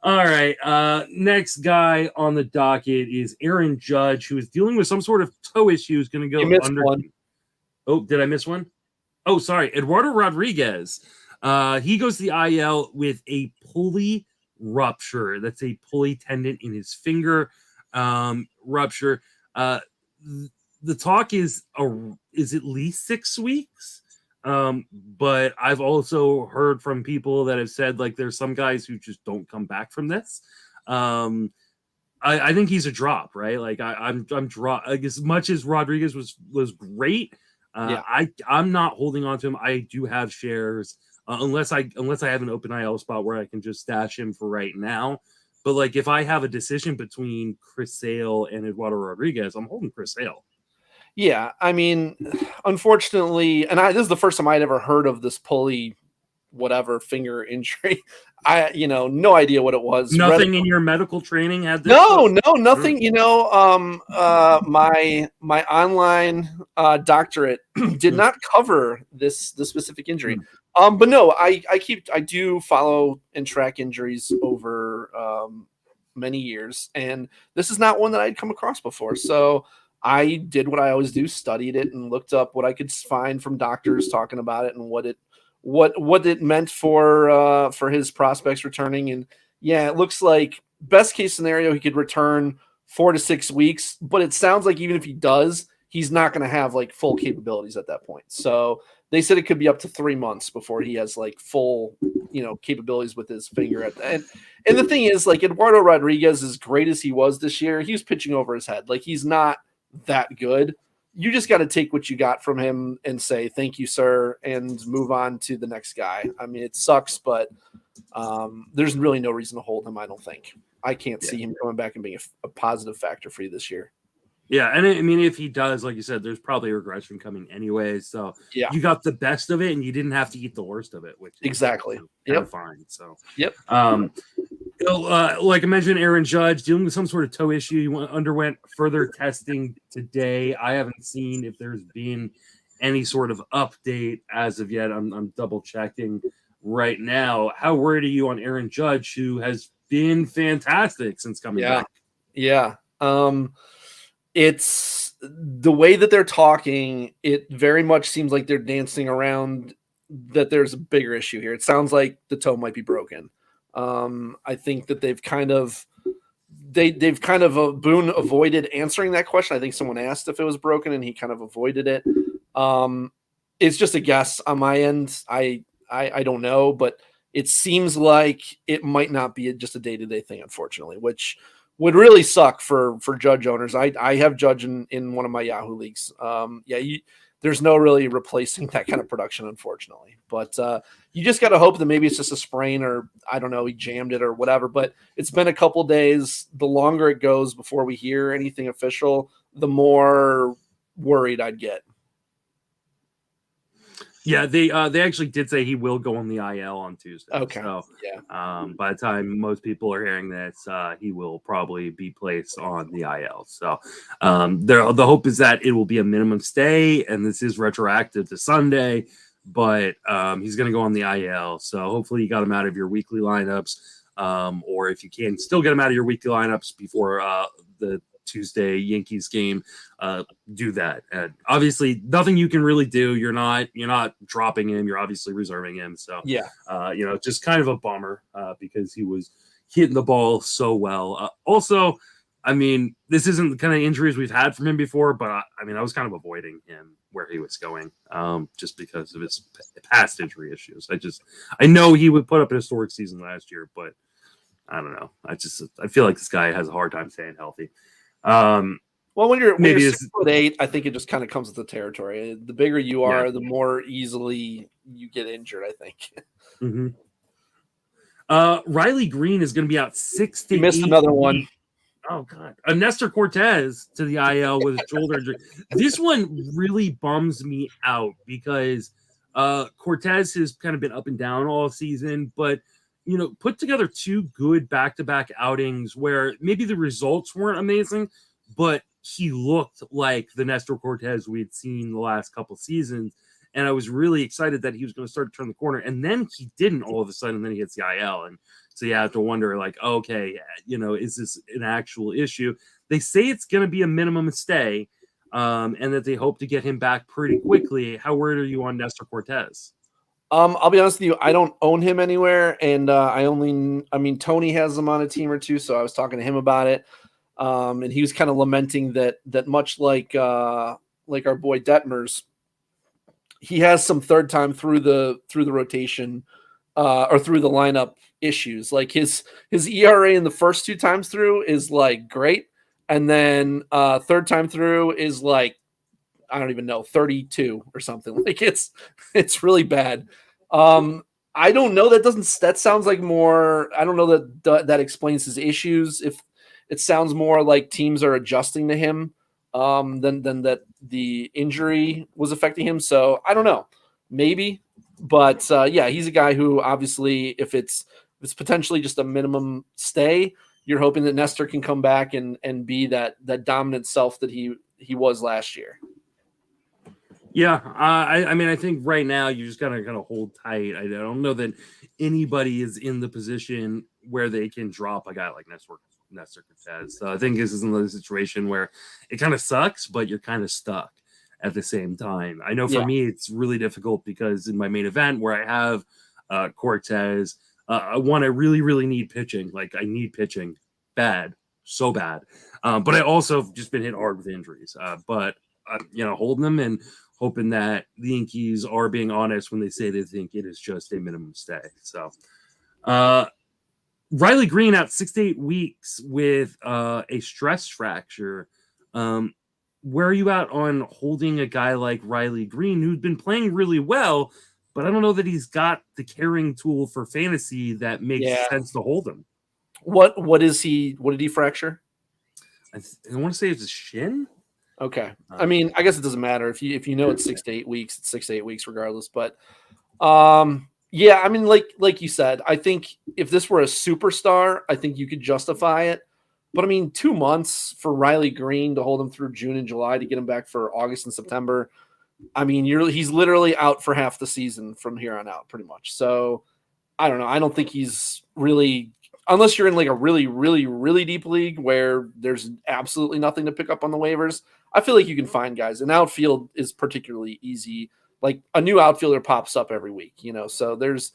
[SPEAKER 1] All right. Next guy on the docket is Aaron Judge, who is dealing with some sort of toe issue. Is going to go under.
[SPEAKER 2] One.
[SPEAKER 1] Oh, did I miss one? Oh, sorry. Eduardo Rodriguez. He goes to the IL with a pulley rupture. That's a pulley tendon in his finger rupture. The talk is at least 6 weeks. But I've also heard from people that have said, like, there's some guys who just don't come back from this. I think he's a drop, right? Like, I'm drop, like, as much as Rodriguez was great. I'm not holding on to him. I do have shares, unless I have an open IL spot where I can just stash him for right now. But like, if I have a decision between Chris Sale and Eduardo Rodriguez, I'm holding Chris Sale.
[SPEAKER 2] Yeah, I mean, unfortunately, and this is the first time I'd ever heard of this pulley, whatever, finger injury. I, no idea what it was.
[SPEAKER 1] Nothing in your medical training had this?
[SPEAKER 2] No, nothing. My online doctorate did not cover this specific injury. But no, I do follow and track injuries over many years, and this is not one that I'd come across before. So I did what I always do, studied it and looked up what I could find from doctors talking about it and what it meant for his prospects returning. And yeah, it looks like best case scenario, he could return 4 to 6 weeks, but it sounds like even if he does, he's not going to have like full capabilities at that point. So they said it could be up to 3 months before he has like full, capabilities with his finger at the end. And the thing is, like, Eduardo Rodriguez, as great as he was this year, he was pitching over his head. Like, he's not that good. You just got to take what you got from him and say, thank you, sir, and move on to the next guy. I mean, it sucks, but there's really no reason to hold him, I don't think. I can't see him coming back and being a positive factor for you this year.
[SPEAKER 1] Yeah, and I mean, if he does, like you said, there's probably a regression coming anyway. So you got the best of it, and you didn't have to eat the worst of it, which
[SPEAKER 2] exactly
[SPEAKER 1] is fine. So
[SPEAKER 2] like
[SPEAKER 1] I mentioned, Aaron Judge dealing with some sort of toe issue. He underwent further testing today. I haven't seen if there's been any sort of update as of yet. I'm double checking right now. How worried are you on Aaron Judge, who has been fantastic since coming back?
[SPEAKER 2] Yeah. It's the way that they're talking. It very much seems like they're dancing around that there's a bigger issue here. It sounds like the toe might be broken. I think that they've kind of Boone avoided answering that question. I think someone asked if it was broken and he kind of avoided it. It's just a guess on my end. I don't know, but it seems like it might not be just a day-to-day thing, unfortunately, which would really suck for Judge owners. I have Judge in one of my Yahoo leagues. There's no really replacing that kind of production, unfortunately. But you just got to hope that maybe it's just a sprain, or I don't know, he jammed it or whatever. But it's been a couple days. The longer it goes before we hear anything official, the more worried I'd get.
[SPEAKER 1] Yeah, they actually did say he will go on the IL on Tuesday.
[SPEAKER 2] Okay.
[SPEAKER 1] So, by the time most people are hearing this, he will probably be placed on the IL. So, the hope is that it will be a minimum stay, and this is retroactive to Sunday, but he's going to go on the IL. So, hopefully, you got him out of your weekly lineups, or if you can, still get him out of your weekly lineups before the Tuesday Yankees game. Do that. And obviously nothing you can really do. You're not dropping him, you're obviously reserving him. So just kind of a bummer because he was hitting the ball so well. Also, I mean, this isn't the kind of injuries we've had from him before, but I was kind of avoiding him where he was going, just because of his past injury issues. I know he would put up a historic season last year, but I don't know. I feel like this guy has a hard time staying healthy.
[SPEAKER 2] Well, when you're
[SPEAKER 1] Maybe
[SPEAKER 2] 6'8", I think it just kind of comes with the territory. The bigger you are, the more easily you get injured, I think.
[SPEAKER 1] Mm-hmm. Riley Green is going to be out 6 to 8
[SPEAKER 2] missed another one.
[SPEAKER 1] weeks. Oh God, Nestor Cortez to the IL with a shoulder injury. This one really bums me out because Cortez has kind of been up and down all season, but put together 2 good back-to-back outings where maybe the results weren't amazing, but he looked like the Nestor Cortez we had seen the last couple seasons. And I was really excited that he was going to start to turn the corner. And then he didn't all of a sudden, and then he hits the IL. And so you have to wonder, like, okay, is this an actual issue? They say it's going to be a minimum stay, and that they hope to get him back pretty quickly. How worried are you on Nestor Cortez?
[SPEAKER 2] I'll be honest with you, I don't own him anywhere. And Tony has him on a team or two. So I was talking to him about it. And he was kind of lamenting that much like our boy Detmers, he has some third time through the rotation or through the lineup issues. Like his ERA in the first 2 times through is like great, and then third time through is like, I don't even know, 32 or something. Like it's really bad. I don't know. That sounds like more. I don't know that explains his issues. If it sounds more like teams are adjusting to him than that the injury was affecting him. So I don't know, maybe, but he's a guy who obviously, if it's potentially just a minimum stay, you're hoping that Nestor can come back and be that dominant self that he was last year.
[SPEAKER 1] Yeah, I think right now you just gotta kind of hold tight. I don't know that anybody is in the position where they can drop a guy like Nestor Cortez. So I think this is another situation where it kind of sucks, but you're kind of stuck at the same time. I know for me, it's really difficult because in my main event where I have Cortez, I really, really need pitching. Like I need pitching bad, so bad. But I also have just been hit hard with injuries. But holding them and hoping that the Yankees are being honest when they say they think it is just a minimum stay. So, Riley Green out 6 to 8 weeks with a stress fracture. Where are you at on holding a guy like Riley Green, who's been playing really well, but I don't know that he's got the carrying tool for fantasy that makes sense to hold him?
[SPEAKER 2] What did he fracture?
[SPEAKER 1] I want to say it's a shin.
[SPEAKER 2] Okay. I mean, I guess it doesn't matter if you know it's 6 to 8 weeks, it's 6 to 8 weeks regardless. But I mean, like you said, I think if this were a superstar, I think you could justify it. But I mean, 2 months for Riley Green to hold him through June and July to get him back for August and September. I mean, he's literally out for half the season from here on out, pretty much. So I don't know. I don't think he's really, unless you're in like a really, really, really deep league where there's absolutely nothing to pick up on the waivers. I feel like you can find guys. And outfield is particularly easy. Like a new outfielder pops up every week, so there's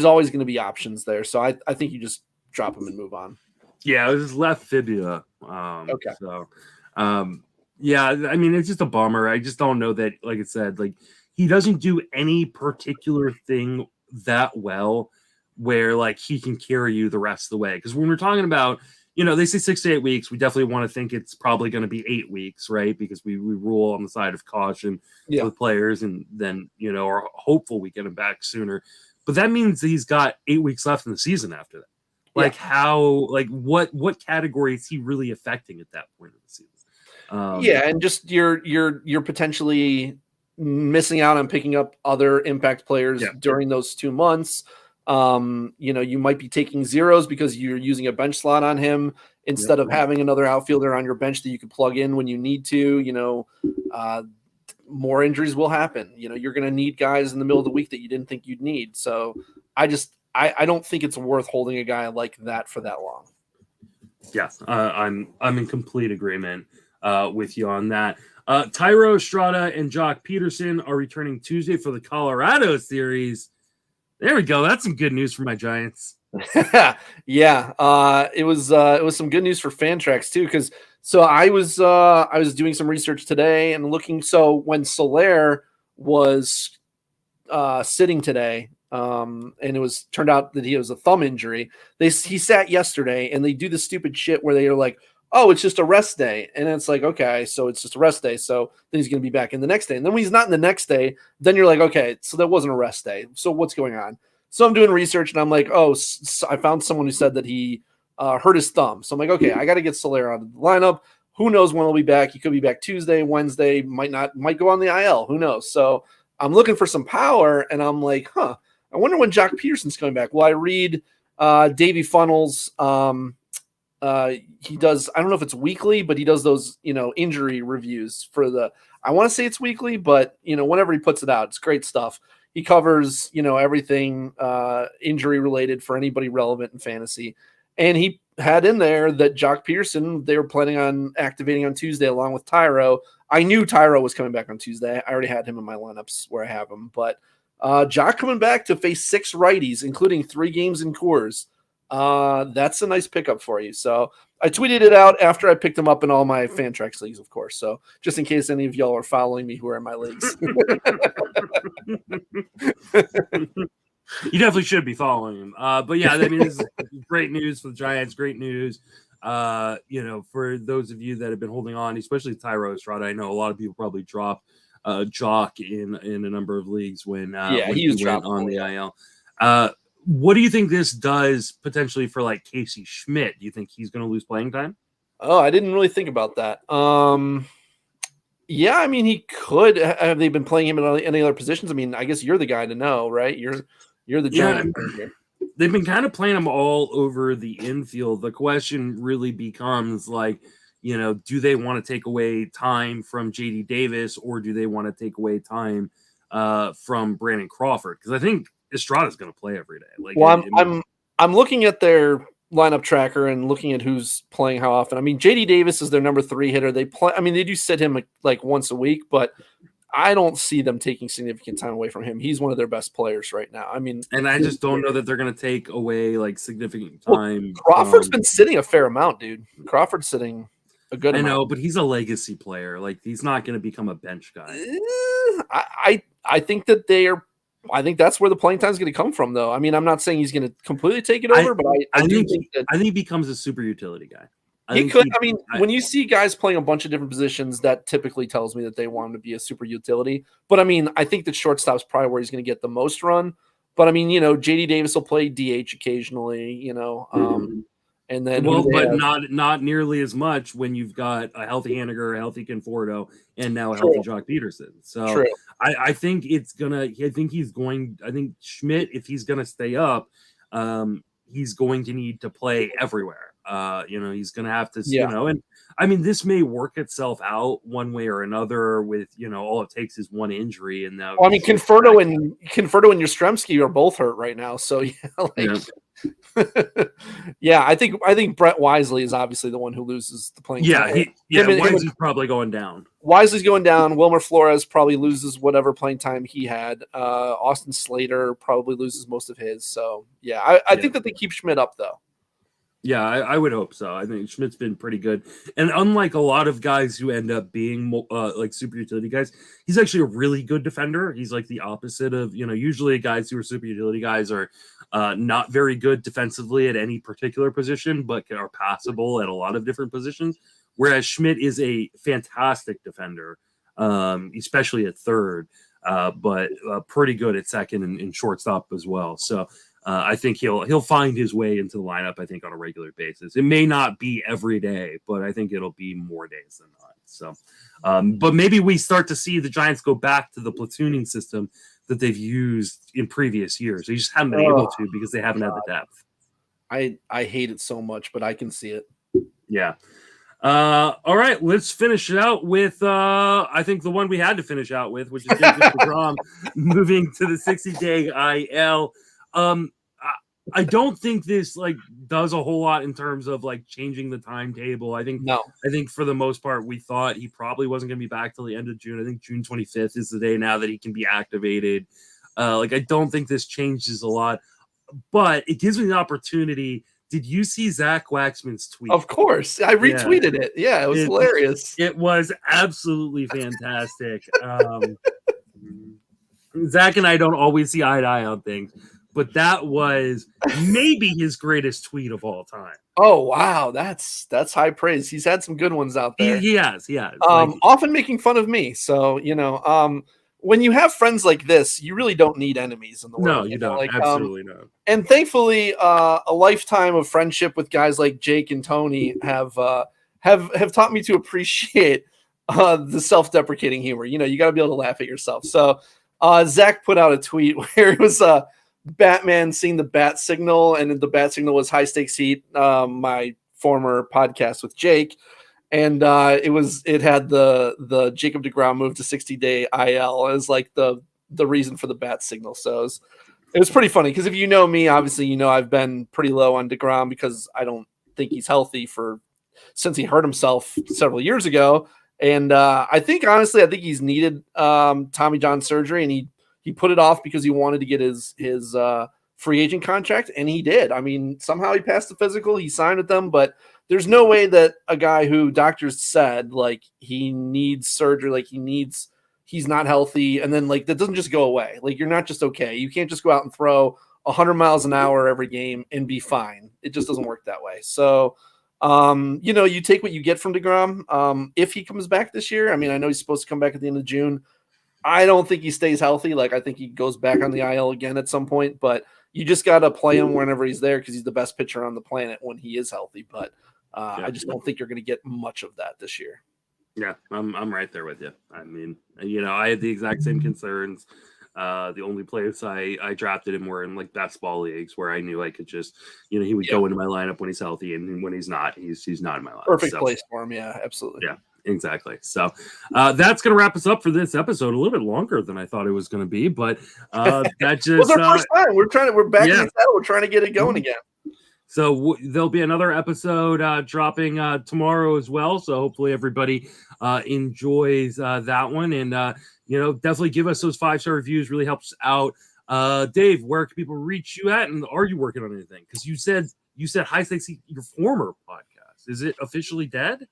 [SPEAKER 2] always going to be options there. So I think you just drop him and move on.
[SPEAKER 1] Yeah, it was left fibula.
[SPEAKER 2] Okay.
[SPEAKER 1] So, I mean, it's just a bummer. I just don't know that, like I said, like he doesn't do any particular thing that well where like he can carry you the rest of the way. Because when we're talking about, they say 6 to 8 weeks, we definitely want to think it's probably going to be 8 weeks, right? Because we rule on the side of caution for the players, and then are hopeful we get him back sooner. But that means that he's got 8 weeks left in the season after that. Like what category is he really affecting at that point of the season?
[SPEAKER 2] And just you're potentially missing out on picking up other impact players during those 2 months. You might be taking zeros because you're using a bench slot on him instead of having another outfielder on your bench that you can plug in when you need to. More injuries will happen. You're going to need guys in the middle of the week that you didn't think you'd need. So I don't think it's worth holding a guy like that for that long.
[SPEAKER 1] Yeah, I'm in complete agreement with you on that. Tyro Estrada and Jock Peterson are returning Tuesday for the Colorado series. There we go. That's some good news for my Giants.
[SPEAKER 2] Yeah. It was some good news for Fantrax too, because so I was doing some research today and looking. So when Soler was sitting today, and it was turned out that he was a thumb injury. He sat yesterday, and they do the stupid shit where they are like, "Oh, it's just a rest day," and it's like, okay, so it's just a rest day, so then he's going to be back in the next day, and then when he's not in the next day, then you're like, okay, so that wasn't a rest day. So what's going on? So I'm doing research, and I'm like, oh, I found someone who said that he hurt his thumb. So I'm like, okay, I got to get Soler out of the lineup. Who knows when he'll be back? He could be back Tuesday, Wednesday, might go on the IL. Who knows? So I'm looking for some power, and I'm like, I wonder when Jock Peterson's coming back. Well, I read Davey Funnels. He does, I don't know if it's weekly, but he does those, injury reviews for I want to say it's weekly, but, whenever he puts it out, it's great stuff. He covers, everything injury related for anybody relevant in fantasy. And he had in there that Jock Peterson, they were planning on activating on Tuesday along with Tyro. I knew Tyro was coming back on Tuesday. I already had him in my lineups where I have him, but Jock coming back to face 6 righties, including 3 games in Coors. That's a nice pickup for you. So I tweeted it out after I picked him up in all my Fantrax leagues, of course. So just in case any of y'all are following me who are in my leagues.
[SPEAKER 1] You definitely should be following him. But yeah, I mean, this is great news for the Giants. Great news. For those of you that have been holding on, especially Tyro Estrada, I know a lot of people probably dropped Jock in a number of leagues when he was went on the IL. What do you think this does potentially for like Casey Schmidt? Do you think he's going to lose playing time?
[SPEAKER 2] Oh, I didn't really think about that. Yeah, I mean, he could. Have they been playing him in any other positions? I mean, I guess you're the guy to know, right? You're the Giant.
[SPEAKER 1] Yeah, they've been kind of playing him all over the infield. The question really becomes like, do they want to take away time from JD Davis, or do they want to take away time from Brandon Crawford? Because I think Estrada's going to play every day. Like,
[SPEAKER 2] well, I'm looking at their lineup tracker and looking at who's playing how often. I mean, JD Davis is their number 3 hitter. They do sit him like once a week, but I don't see them taking significant time away from him. He's one of their best players right now. I mean,
[SPEAKER 1] and I just don't know that they're going to take away like significant time.
[SPEAKER 2] Crawford's been sitting a fair amount, dude. Crawford's sitting a good amount.
[SPEAKER 1] I know, but he's a legacy player. Like, he's not going to become a bench guy.
[SPEAKER 2] I think that I think that's where the playing time is going to come from, though. I mean, I'm not saying he's going to completely take it over, but I think
[SPEAKER 1] he becomes a super utility guy.
[SPEAKER 2] He could. I mean, when you see guys playing a bunch of different positions, that typically tells me that they want him to be a super utility. But I mean, I think that shortstop's probably where he's going to get the most run. But I mean, JD Davis will play DH occasionally, and then
[SPEAKER 1] but not nearly as much when you've got a healthy Haniger, a healthy Conforto, and now a healthy Jock Peterson. So I think I think Schmidt, if he's gonna stay up, he's going to need to play everywhere. He's going to have to, and I mean, this may work itself out one way or another with, all it takes is one injury. And now,
[SPEAKER 2] I mean, Conforto and Yastrzemski are both hurt right now. So yeah, I think Brett Wisely is obviously the one who loses the playing time.
[SPEAKER 1] Wisely's probably going down.
[SPEAKER 2] Wisely's going down. Wilmer Flores probably loses whatever playing time he had. Austin Slater probably loses most of his. So yeah, I think that they keep Schmidt up though.
[SPEAKER 1] Yeah, I would hope so. I think Schmidt's been pretty good. And unlike a lot of guys who end up being like super utility guys, he's actually a really good defender. He's like the opposite of, usually guys who are super utility guys are not very good defensively at any particular position, but are passable at a lot of different positions. Whereas Schmidt is a fantastic defender, especially at third, but pretty good at second and shortstop as well. So I think he'll find his way into the lineup, I think, on a regular basis. It may not be every day, but I think it'll be more days than not. So, but maybe we start to see the Giants go back to the platooning system that they've used in previous years. They just haven't been able to because they haven't had the depth.
[SPEAKER 2] I hate it so much, but I can see it.
[SPEAKER 1] Yeah. All right, let's finish it out with I think the one we had to finish out with, which is Jacob deGrom moving to the 60-day IL. I don't think this does a whole lot in terms of changing the timetable. I think for the most part we thought he probably wasn't going to be back till the end of June. I think June 25th is the day now that he can be activated. I don't think this changes a lot. but it gives me the opportunity. Did you see Zach Waxman's tweet?
[SPEAKER 2] Of course. I retweeted it. Yeah, it was hilarious.
[SPEAKER 1] It was absolutely fantastic. Zach and I don't always see eye to eye on things, but that was maybe his greatest tweet of all time.
[SPEAKER 2] Oh, wow. That's high praise. He's had some good ones out there.
[SPEAKER 1] He has.
[SPEAKER 2] Often making fun of me. So, when you have friends like this, you really don't need enemies in the world.
[SPEAKER 1] No, you don't. Absolutely not.
[SPEAKER 2] And thankfully, a lifetime of friendship with guys like Jake and Tony have taught me to appreciate the self-deprecating humor. You got to be able to laugh at yourself. So Zach put out a tweet where it was Batman seeing the bat signal, and the bat signal was High Stakes Heat, my former podcast with Jake. And it had the Jacob deGrom move to 60-day IL as like the reason for the bat signal. So it was pretty funny because if you know me, obviously I've been pretty low on deGrom because I don't think he's healthy since he hurt himself several years ago. And I think he's needed Tommy John surgery, and he put it off because he wanted to get his free agent contract, and he did. I mean, somehow he passed the physical, he signed with them, but there's no way that a guy who doctors said like he needs surgery, like he's not healthy, and then like that doesn't just go away. Like you're not just okay. You can't just go out and throw 100 miles an hour every game and be fine. It just doesn't work that way. So you take what you get from deGrom. If he comes back this year, I mean, I know he's supposed to come back at the end of June. I don't think he stays healthy. Like I think he goes back on the IL again at some point, but you just got to play him whenever he's there because he's the best pitcher on the planet when he is healthy. But I just don't think you're going to get much of that this year.
[SPEAKER 1] Yeah, I'm right there with you. I mean, I had the exact same concerns. The only players I drafted him were in like best ball leagues where I knew I could just, he would go into my lineup when he's healthy, and when he's not, he's not in my lineup.
[SPEAKER 2] Perfect place for him. Yeah, absolutely.
[SPEAKER 1] Yeah, exactly. So that's going to wrap us up for this episode. A little bit longer than I thought it was going to be, but that just
[SPEAKER 2] was our first time. We're back in the saddle. We're trying to get it going again.
[SPEAKER 1] So there'll be another episode dropping tomorrow as well. So hopefully everybody enjoys that one, and definitely give us those 5-star reviews. Really helps out. Dave, where can people reach you at, and are you working on anything? Because you said High Stakes, your former podcast, is it officially dead?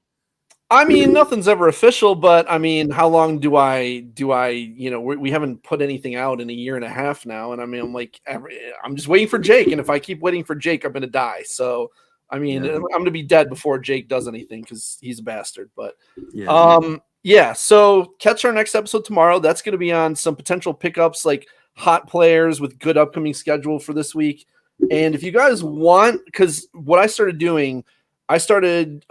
[SPEAKER 2] I mean, nothing's ever official, but I mean, how long do I, we haven't put anything out in a year and a half now. And I mean, I'm just waiting for Jake. And if I keep waiting for Jake, I'm going to die. So, I mean, I'm going to be dead before Jake does anything because he's a bastard. But so catch our next episode tomorrow. That's going to be on some potential pickups, like hot players with good upcoming schedule for this week. And if you guys want, because what I started doing, and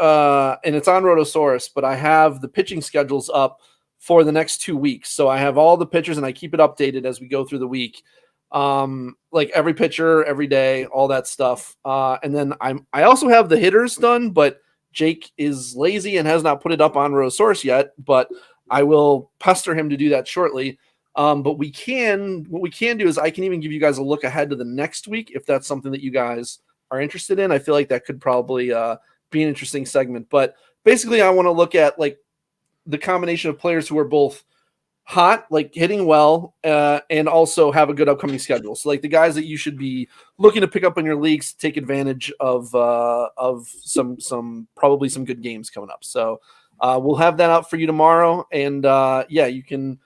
[SPEAKER 2] it's on Rotosaurus, but I have the pitching schedules up for the next 2 weeks. So I have all the pitchers and I keep it updated as we go through the week. Like every pitcher, every day, all that stuff. And then I also have the hitters done, but Jake is lazy and has not put it up on Rotosaurus yet, but I will pester him to do that shortly. But what we can do is I can even give you guys a look ahead to the next week if that's something that you guys are interested in. I feel like that could probably be an interesting segment. But basically, I want to look at like the combination of players who are both hot, like hitting well, and also have a good upcoming schedule. So like the guys that you should be looking to pick up in your leagues, take advantage of some probably some good games coming up. So we'll have that out for you tomorrow. And you can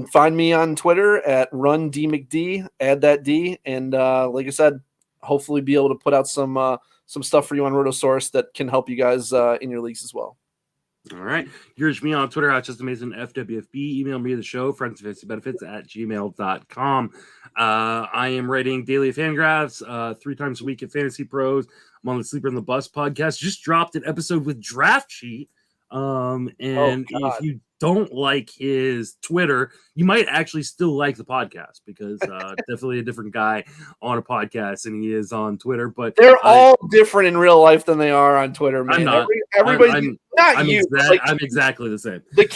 [SPEAKER 2] find me on Twitter at RunDMcD, add that D. And like I said, hopefully be able to put out some stuff for you on Rotosaurus that can help you guys in your leagues as well.
[SPEAKER 1] All right. You can reach me on Twitter at Mason FWFB. Email me the show, friendsoffantasybenefits@gmail.com. I am writing daily Fangraphs 3 times a week at Fantasy Pros. I'm on the Sleeper and the Bus podcast. Just dropped an episode with Draft Sheet. If you don't like his Twitter, you might actually still like the podcast because definitely a different guy on a podcast than he is on Twitter. But
[SPEAKER 2] they're all different in real life than they are on Twitter, man. I'm
[SPEAKER 1] exactly the same.
[SPEAKER 2] The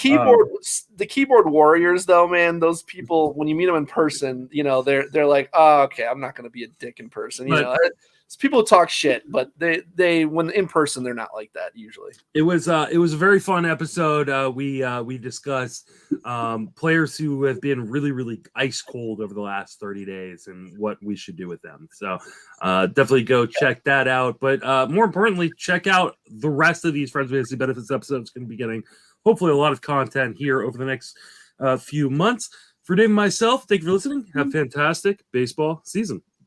[SPEAKER 2] keyboard warriors, though, man. Those people, when you meet them in person, they're like, oh, okay, I'm not going to be a dick in person, people talk shit, but they when in person they're not like that usually.
[SPEAKER 1] It was a very fun episode. We discussed players who have been really, really ice cold over the last 30 days and what we should do with them. So definitely go check that out. But more importantly, check out the rest of these Friends with Fantasy Benefits episodes. Going to be getting hopefully a lot of content here over the next few months. For Dave and myself, thank you for listening. Have a fantastic baseball season.